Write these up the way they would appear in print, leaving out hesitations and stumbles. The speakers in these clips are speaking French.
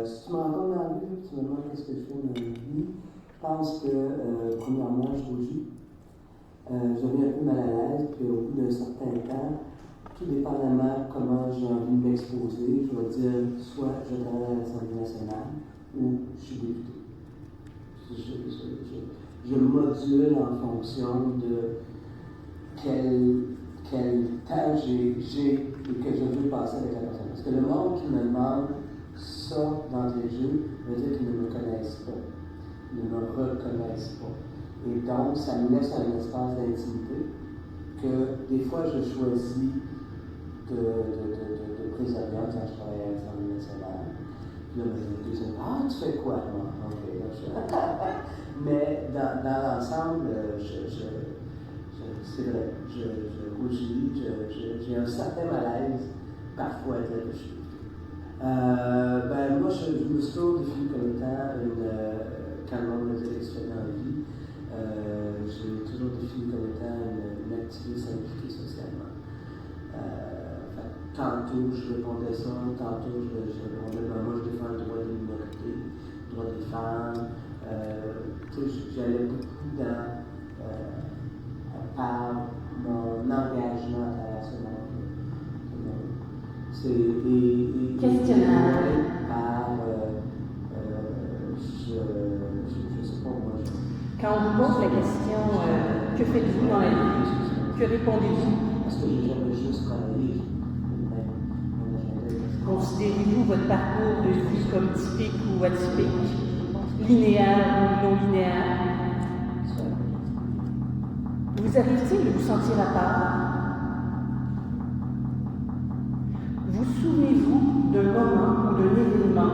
Si tu m'entends dans la vie, tu me demandes qu'est-ce que je fais dans la vie, je pense que, premièrement, je rougis. Je deviens un peu mal à l'aise, puis au bout d'un certain temps, tout dépendamment comment j'ai envie de m'exposer, je vais dire soit je travaille à l'Assemblée nationale ou je suis député. Je module en fonction de quel temps j'ai et que je veux passer avec la personne. Parce que le monde qui me demande ça d'entrée de jeu veut dire qu'ils ne me connaissent pas, ils ne me reconnaissent pas. Et donc, ça me laisse un espace d'intimité que des fois je choisis de préserver quand je travaille à l'Assemblée nationale. Puis là, je me dis, ah, tu fais quoi, moi? Ok, là, mais dans l'ensemble, c'est vrai, je rougis, j'ai un certain malaise parfois à dire que je suis. Moi, je me suis toujours défini comme étant quand le monde me dit qu'est-ce que tu fais dans la vie, j'ai toujours défini comme étant une activiste impliquée socialement. Tantôt je répondais ça, tantôt je répondais, moi je défends le droit des minorités, le droit des femmes. J'allais beaucoup par mon engagement à ce monde. C'est questionnaire. Par je sais pas moi. Quand on vous pose la question que faites-vous dans la vie, que répondez-vous? Parce que j'ai jamais juste travaillé. Considérez-vous votre parcours de vie comme typique ou atypique, linéaire ou non linéaire? Vous arrive-t-il de vous sentir à part? Vous souvenez-vous d'un moment ou d'un événement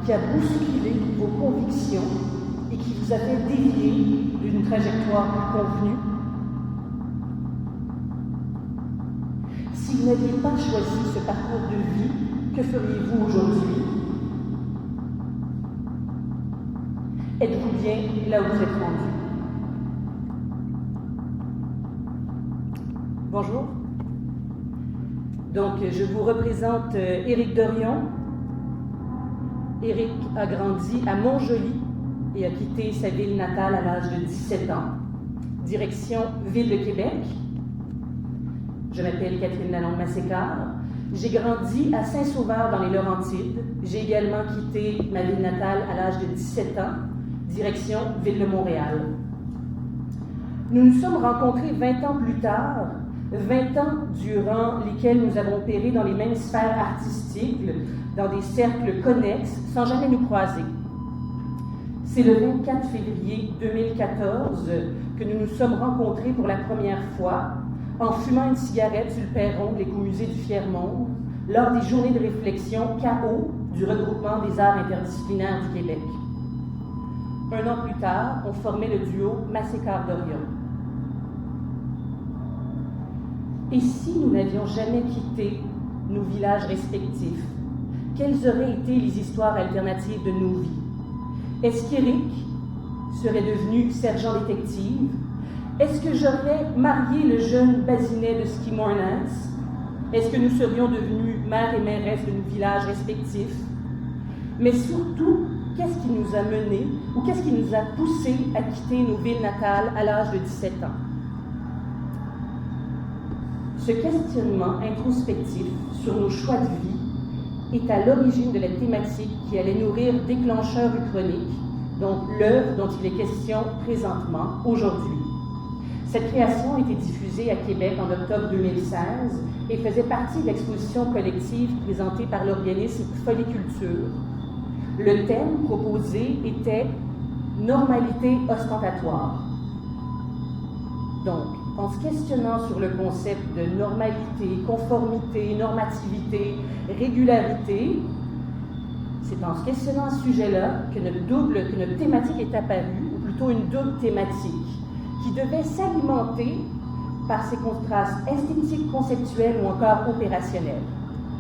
qui a bousculé vos convictions et qui vous a fait dévier d'une trajectoire convenue? Si vous n'aviez pas choisi ce parcours de vie, que feriez-vous aujourd'hui? Êtes-vous bien là où vous êtes rendu? Bonjour. Donc, je vous représente Éric Dorion. Éric a grandi à Montjoly et a quitté sa ville natale à l'âge de 17 ans. Direction Ville de Québec. Je m'appelle Catherine Lalonde-Massécard. J'ai grandi à Saint-Sauveur dans les Laurentides. J'ai également quitté ma ville natale à l'âge de 17 ans. Direction Ville de Montréal. Nous nous sommes rencontrés 20 ans plus tard, 20 ans durant lesquels nous avons opéré dans les mêmes sphères artistiques, dans des cercles connexes, sans jamais nous croiser. C'est le 24 février 2014 que nous nous sommes rencontrés pour la première fois, en fumant une cigarette sur le perron de l'Écomusée du Fier-Monde, lors des journées de réflexion KO du regroupement des arts interdisciplinaires du Québec. Un an plus tard, on formait le duo Massécard-Dorion. Et si nous n'avions jamais quitté nos villages respectifs, quelles auraient été les histoires alternatives de nos vies? Est-ce qu'Éric serait devenu sergent détective? Est-ce que j'aurais marié le jeune Basinet de Ski Mornance? Est-ce que nous serions devenus mères et mairesses de nos villages respectifs? Mais surtout, qu'est-ce qui nous a menés ou qu'est-ce qui nous a poussés à quitter nos villes natales à l'âge de 17 ans? Ce questionnement introspectif sur nos choix de vie est à l'origine de la thématique qui allait nourrir Déclencheur uchronique, donc l'œuvre dont il est question présentement, aujourd'hui. Cette création a été diffusée à Québec en octobre 2016 et faisait partie de l'exposition collective présentée par l'organisme Foliculture. Le thème proposé était « Normalité ostentatoire ». Donc, en se questionnant sur le concept de normalité, conformité, normativité, régularité, c'est en se questionnant à ce sujet-là que notre thématique est apparue, ou plutôt une double thématique, qui devait s'alimenter par ces contrastes esthétiques, conceptuels ou encore opérationnels.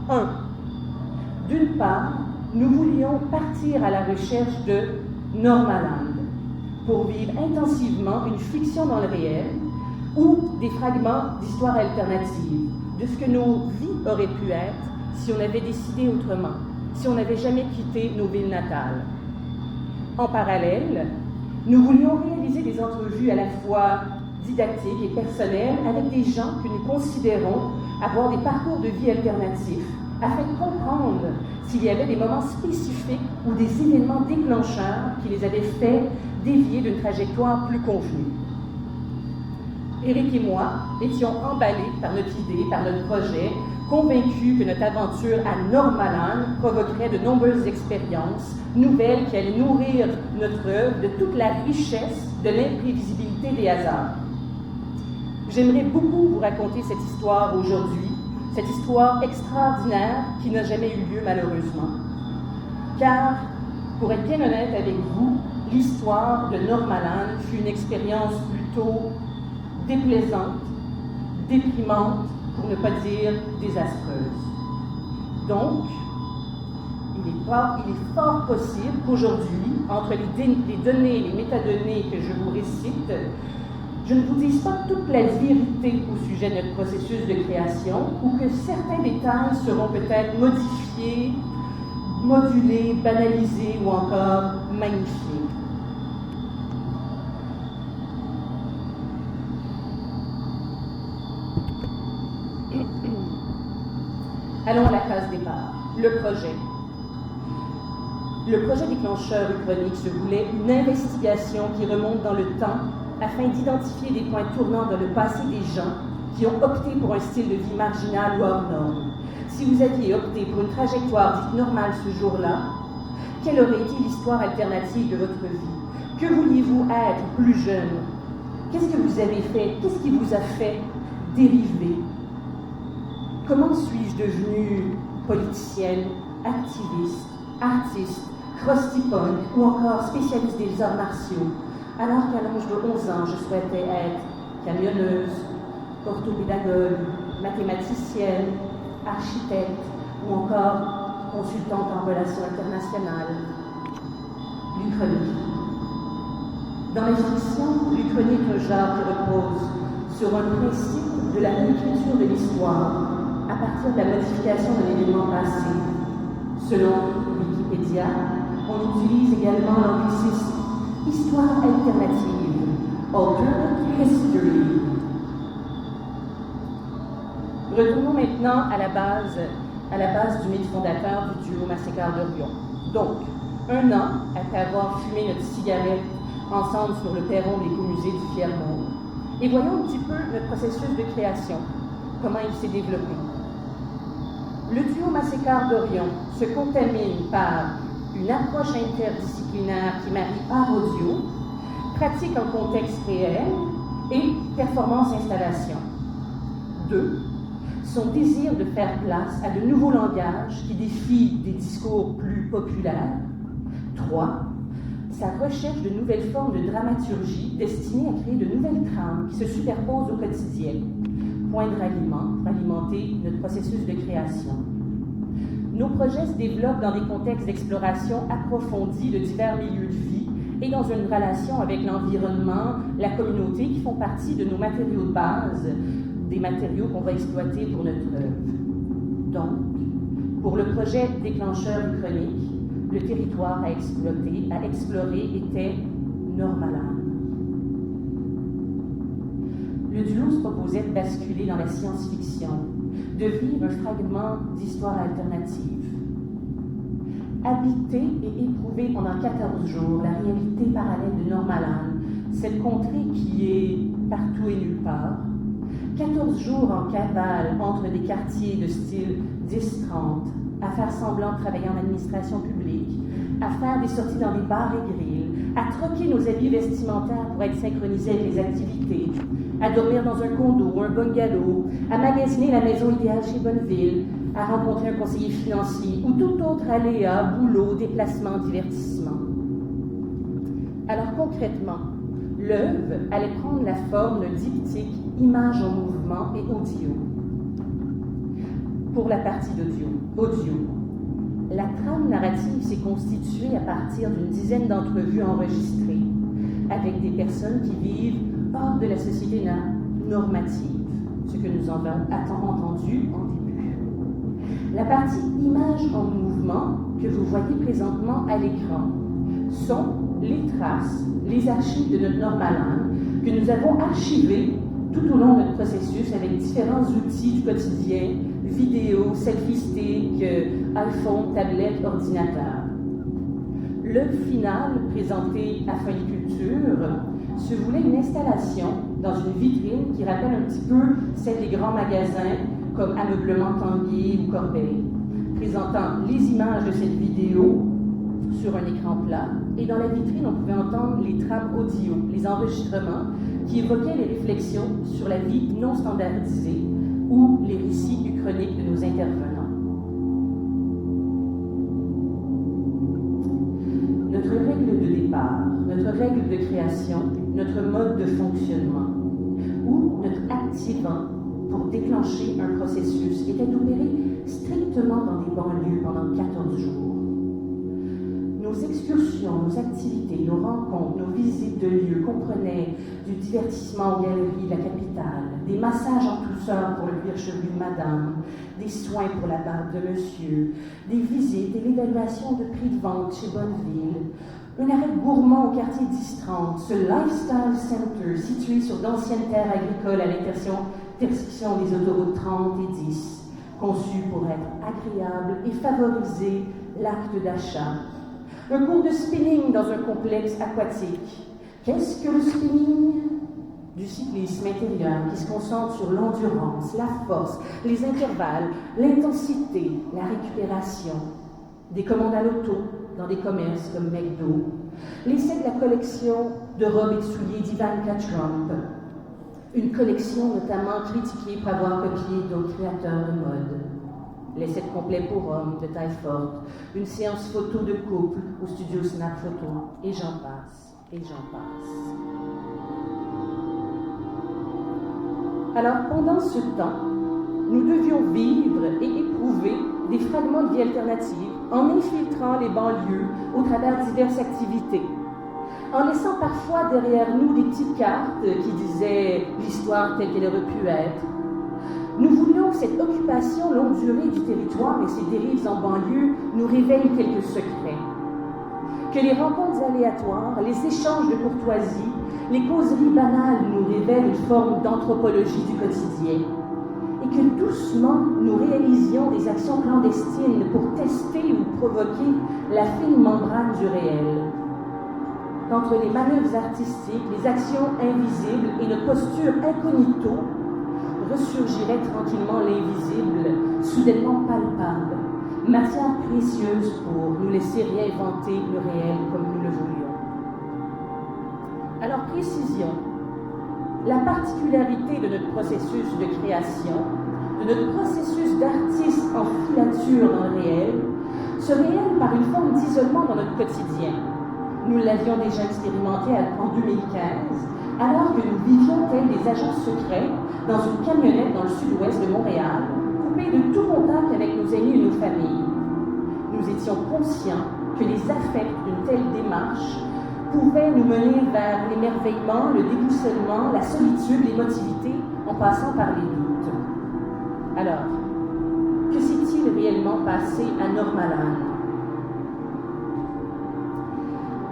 1. D'une part, nous voulions partir à la recherche de Normaland pour vivre intensivement une fiction dans le réel ou des fragments d'histoires alternatives, de ce que nos vies auraient pu être si on avait décidé autrement. si on n'avait jamais quitté nos villes natales. En parallèle, nous voulions réaliser des entrevues à la fois didactiques et personnelles avec des gens que nous considérons avoir des parcours de vie alternatifs, afin de comprendre s'il y avait des moments spécifiques ou des événements déclencheurs qui les avaient fait dévier d'une trajectoire plus convenue. Éric et moi étions emballés par notre idée, par notre projet, convaincus que notre aventure à Normalan provoquerait de nombreuses expériences nouvelles qui allaient nourrir notre œuvre de toute la richesse de l'imprévisibilité des hasards. J'aimerais beaucoup vous raconter cette histoire aujourd'hui, cette histoire extraordinaire qui n'a jamais eu lieu malheureusement. Car, pour être bien honnête avec vous, l'histoire de Normalan fut une expérience plutôt déplaisante, déprimante, pour ne pas dire désastreuse. Donc, il est fort possible qu'aujourd'hui, entre les données, les métadonnées que je vous récite, je ne vous dise pas toute la vérité au sujet de notre processus de création ou que certains détails seront peut-être modifiés, modulés, banalisés ou encore magnifiés. Allons à la case départ, le projet. Le projet déclencheur uchronique se voulait une investigation qui remonte dans le temps afin d'identifier des points tournants dans le passé des gens qui ont opté pour un style de vie marginal ou hors norme. Si vous aviez opté pour une trajectoire dite normale ce jour-là, quelle aurait été l'histoire alternative de votre vie? Que vouliez-vous être plus jeune? Qu'est-ce que vous avez fait? Qu'est-ce qui vous a fait dériver? Comment suis-je devenue politicienne, activiste, artiste, crusty-punk ou encore spécialiste des arts martiaux, alors qu'à l'âge de 11 ans, je souhaitais être camionneuse, orthopédagogue, mathématicienne, architecte ou encore consultante en relations internationales. L'Uchronie. Dans la fiction, l'Uchronie est un genre qui repose sur un principe de la réécriture de l'histoire à partir de la modification de l'événement passé. Selon Wikipédia, on utilise également l'anglicisme histoire alternative, alternate history. Retournons maintenant à la base du mythe fondateur du duo Massacre d'Orion. Donc, 1 an après avoir fumé notre cigarette ensemble sur le perron de l'écomusée du Fiermont, et voyons un petit peu notre processus de création, comment il s'est développé. Le duo Massacre d'Orion se contamine par une approche interdisciplinaire qui marie art audio, pratique en contexte réel et performance-installation. 2. Son désir de faire place à de nouveaux langages qui défient des discours plus populaires. 3. Sa recherche de nouvelles formes de dramaturgie destinées à créer de nouvelles trames qui se superposent au quotidien. Point de ralliement pour alimenter notre processus de création. Nos projets se développent dans des contextes d'exploration approfondie de divers milieux de vie et dans une relation avec l'environnement, la communauté qui font partie de nos matériaux de base, des matériaux qu'on va exploiter pour notre œuvre. Donc, pour le projet déclencheur uchronique, le territoire à explorer était Normalan. Le duo se proposait de basculer dans la science-fiction, de vivre un fragment d'histoire alternative. Habiter et éprouver pendant 14 jours la réalité parallèle de Normalan, cette contrée qui est partout et nulle part. 14 jours en cavale entre des quartiers de style 10-30, à faire semblant de travailler en administration publique, à faire des sorties dans des bars et grilles, à troquer nos habits vestimentaires pour être synchronisés avec les activités, à dormir dans un condo ou un bungalow, à magasiner la maison idéale chez Bonneville, à rencontrer un conseiller financier ou tout autre aléa, boulot, déplacement, divertissement. Alors concrètement, l'œuvre allait prendre la forme d'un diptyque image en mouvement et audio. Pour la partie audio, la trame narrative s'est constituée à partir d'une dizaine d'entrevues enregistrées avec des personnes qui vivent hors de la société normative, ce que nous avons entendu en début. La partie image en mouvement voyez présentement à l'écran sont les traces, les archives de notre Normaland que nous avons archivées tout au long de notre processus avec différents outils du quotidien, vidéo, selfie stick, iPhone, tablette, ordinateur. L'œuvre finale, présentée à Foliculture, se voulait une installation dans une vitrine qui rappelle un petit peu celle des grands magasins comme Ameublement Tanguy ou Corbeil, présentant les images de cette vidéo sur un écran plat. Et dans la vitrine, on pouvait entendre les trames audio, les enregistrements qui évoquaient les réflexions sur la vie non standardisée ou les récits uchroniques de nos intervenants. Notre règle de départ, notre règle de création, notre mode de fonctionnement ou notre activant pour déclencher un processus était d'opérer strictement dans des banlieues pendant 14 jours. Nos excursions, nos activités, nos rencontres, nos visites de lieux comprenaient du divertissement aux galeries de la capitale, des massages en douceur pour le cuir chevelu de madame, des soins pour la barbe de monsieur, des visites et l'évaluation de prix de vente chez Bonneville, un arrêt gourmand au quartier d'Istrande, ce Lifestyle Center situé sur d'anciennes terres agricoles à l'intersection des autoroutes 30 et 10, conçu pour être agréable et favoriser l'acte d'achat. Un cours de spinning dans un complexe aquatique. Qu'est-ce que le spinning? Du cyclisme intérieur qui se concentre sur l'endurance, la force, les intervalles, l'intensité, la récupération. Des commandes à l'auto dans des commerces comme McDo. L'essai de la collection de robes et de souliers d'Ivanka Trump. Une collection notamment critiquée pour avoir copié d'autres créateurs de mode. L'essai de complet pour hommes de taille forte, une séance photo de couple au studio Snap Photo, et j'en passe, et j'en passe. Alors pendant ce temps, nous devions vivre et éprouver des fragments de vie alternative en infiltrant les banlieues au travers de diverses activités, en laissant parfois derrière nous des petites cartes qui disaient l'histoire telle qu'elle aurait pu être. Nous voulions que cette occupation longue durée du territoire et ses dérives en banlieue nous révèlent quelques secrets. Que les rencontres aléatoires, les échanges de courtoisie, les causeries banales nous révèlent une forme d'anthropologie du quotidien. Et que doucement nous réalisions des actions clandestines pour tester ou provoquer la fine membrane du réel. Qu'entre les manœuvres artistiques, les actions invisibles et nos postures incognito, ressurgirait tranquillement l'invisible, soudainement palpable, matière précieuse pour nous laisser réinventer le réel comme nous le voulions. Alors précision, la particularité de notre processus de création, de notre processus d'artiste en filature dans le réel, se révèle par une forme d'isolement dans notre quotidien. Nous l'avions déjà expérimenté en 2015, alors que nous vivions tels des agents secrets dans une camionnette dans le sud-ouest de Montréal, coupés de tout contact avec nos amis et nos familles. Nous étions conscients que les affects d'une telle démarche pouvaient nous mener vers l'émerveillement, le déboussolement, la solitude, l'émotivité, en passant par les doutes. Alors, que s'est-il réellement passé à Normaland?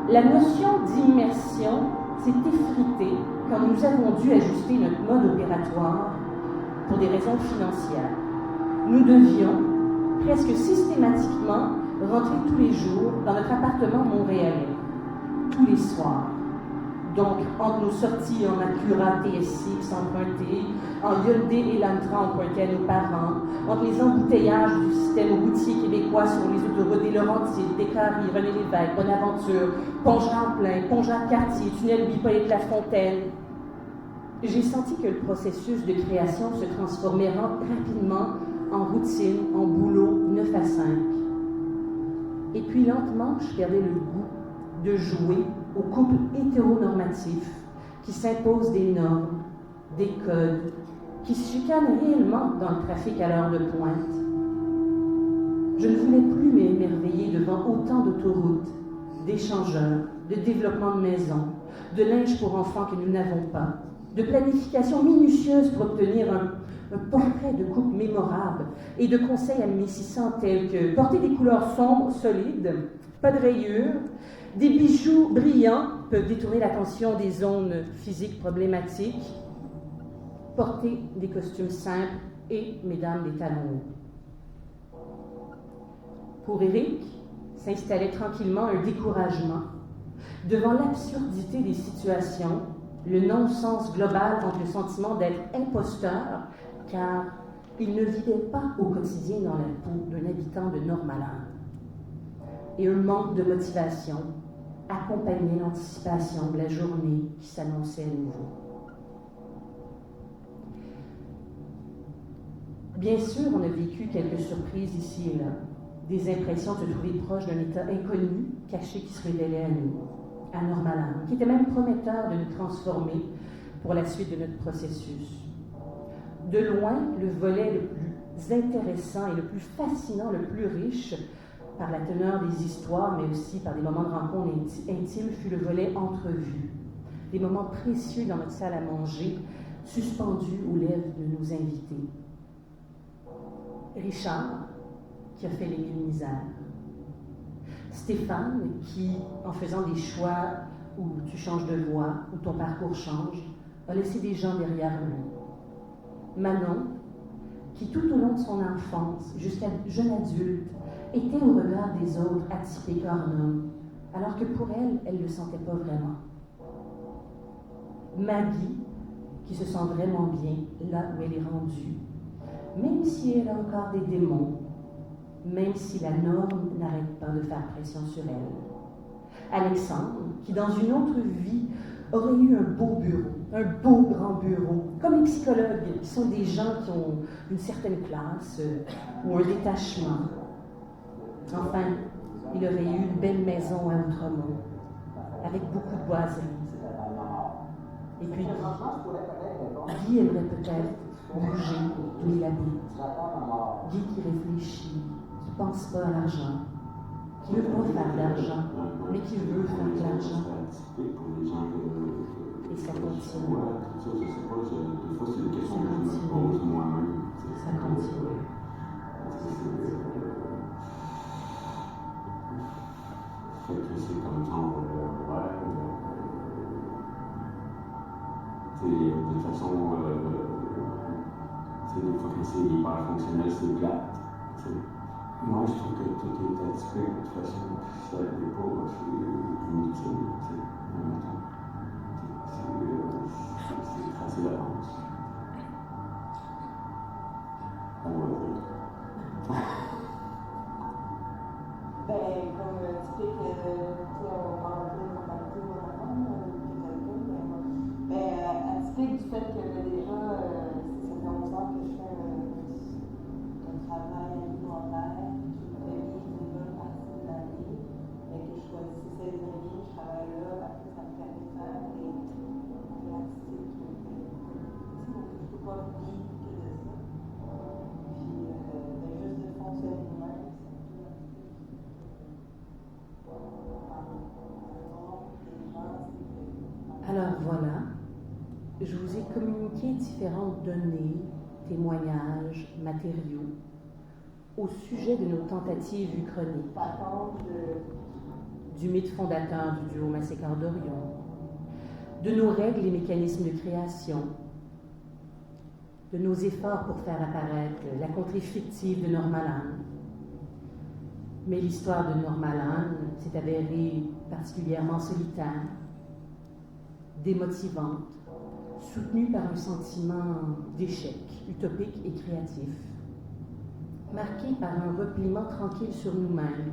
La notion d'immersion s'est effritée quand nous avons dû ajuster notre mode opératoire pour des raisons financières. Nous devions presque systématiquement rentrer tous les jours dans notre appartement montréalais, tous les soirs. Donc, entre nos sorties en Acura TSX empruntés, en Hyundai et Lantra empruntés à nos parents, entre les embouteillages du système routier québécois sur les autoroutes des Laurentides, des Caries, René Lévesque, Bonaventure, Pont-Jean-Plein, Pont-Jacques-Cartier, Tunnel Hippolyte-Lafontaine, j'ai senti que le processus de création se transformait rapidement en routine, en boulot 9 à 5. Et puis lentement, je perdais le goût de jouer au couple hétéronormatif qui s'impose des normes, des codes, qui se chicanent réellement dans le trafic à l'heure de pointe. Je ne voulais plus m'émerveiller devant autant d'autoroutes, d'échangeurs, de développement de maisons, de linge pour enfants que nous n'avons pas, de planification minutieuse pour obtenir un un portrait de couple mémorable et de conseils amnécissants tels que porter des couleurs sombres, solides, pas de rayures, des bijoux brillants peuvent détourner l'attention des zones physiques problématiques, porter des costumes simples et, mesdames, des talons hauts. Pour Éric, s'installait tranquillement un découragement devant l'absurdité des situations, le non-sens global entre le sentiment d'être imposteur, car il ne vivait pas au quotidien dans la peau d'un habitant de Normaland, et un manque de motivation accompagnait l'anticipation de la journée qui s'annonçait à nouveau. Bien sûr, on a vécu quelques surprises ici et là, des impressions de se trouver proche d'un état inconnu, caché qui se révélait à nous, à Normaland, qui était même prometteur de nous transformer pour la suite de notre processus. De loin, le volet le plus intéressant et le plus fascinant, le plus riche, par la teneur des histoires, mais aussi par des moments de rencontre intimes, fut le volet entrevue. Des moments précieux dans notre salle à manger, suspendus aux lèvres de nos invités. Richard, qui a fait les mille misères. Stéphane, qui, en faisant des choix où tu changes de voie, où ton parcours change, a laissé des gens derrière lui. Manon, qui tout au long de son enfance, jusqu'à jeune adulte, était au regard des autres atypique hors norme, alors que pour elle, elle ne le sentait pas vraiment. Maggie, qui se sent vraiment bien là où elle est rendue, même si elle a encore des démons, même si la norme n'arrête pas de faire pression sur elle. Alexandre, qui dans une autre vie aurait eu un beau bureau, un beau grand bureau, comme les psychologues, qui sont des gens qui ont une certaine classe ou un détachement. Enfin, il aurait eu une belle maison à Outremont, avec beaucoup de boiseries. Et puis, Guy aimerait peut-être bouger d'où il habite. Guy qui réfléchit, qui ne pense pas à l'argent, qui ne veut pas faire de l'argent, mais qui veut faire de l'argent. Et ça continue. Ça continue. Fait que c'est comme genre, de toute façon, des fois que c'est hyper fonctionnel, c'est plate. Moi, je trouve que tout est atypique, de toute façon, ça n'est pas inutile, c'est tracé d'avance. On va dire. Ben, comme typique, on parle un peu de normalité ou atypique du fait que déjà, ça fait 11 ans que je fais un travail alimentaire qui me fait vivre une bonne partie de l'année, et que je choisis ces amis, je travaille là parce que ça me permet de faire des pratiques qui me fait, je ne peux pas vivre que de ça. Puis, juste de fonctionner de même. Alors voilà, je vous ai communiqué différentes données, témoignages, matériaux au sujet de nos tentatives uchroniques, du mythe fondateur du duo Massé-Cordorion, de nos règles et mécanismes de création, de nos efforts pour faire apparaître la contrée fictive de Normaland. Mais l'histoire de Normaland s'est avérée particulièrement solitaire, démotivante, soutenue par un sentiment d'échec, utopique et créatif, marquée par un repliement tranquille sur nous-mêmes,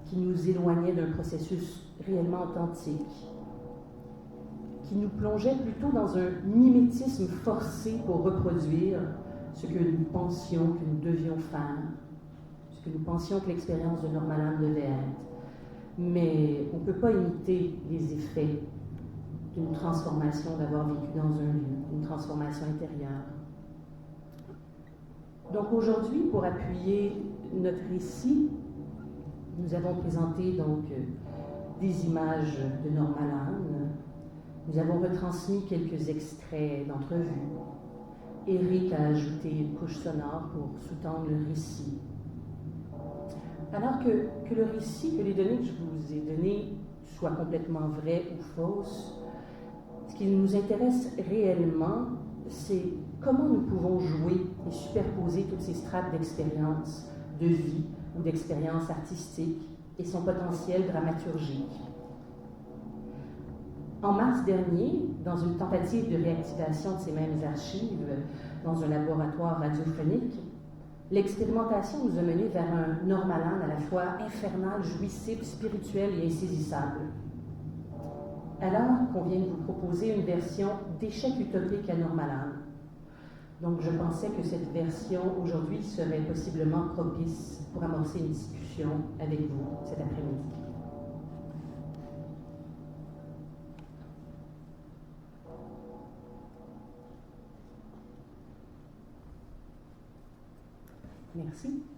qui nous éloignait d'un processus réellement authentique, qui nous plongeait plutôt dans un mimétisme forcé pour reproduire ce que nous pensions que nous devions faire, ce que nous pensions que l'expérience de Normaland devait être. Mais on ne peut pas imiter les effets d'une transformation, d'avoir vécu dans un lieu, une transformation intérieure. Donc aujourd'hui, pour appuyer notre récit, nous avons présenté donc des images de Normaland, nous avons retransmis quelques extraits d'entrevues, Éric a ajouté une couche sonore pour sous-tendre le récit. Alors que le récit, que les données que je vous ai données soient complètement vraies ou fausses, ce qui nous intéresse réellement, c'est comment nous pouvons jouer et superposer toutes ces strates d'expérience, de vie ou d'expérience artistique et son potentiel dramaturgique. En mars dernier, dans une tentative de réactivation de ces mêmes archives dans un laboratoire radiophonique, l'expérimentation nous a menés vers un Normaland à la fois infernal, jouissif, spirituel et insaisissable. Alors qu'on vient de vous proposer une version d'échec utopique à Normaland. Donc je pensais que cette version aujourd'hui serait possiblement propice pour amorcer une discussion avec vous cet après-midi. Merci.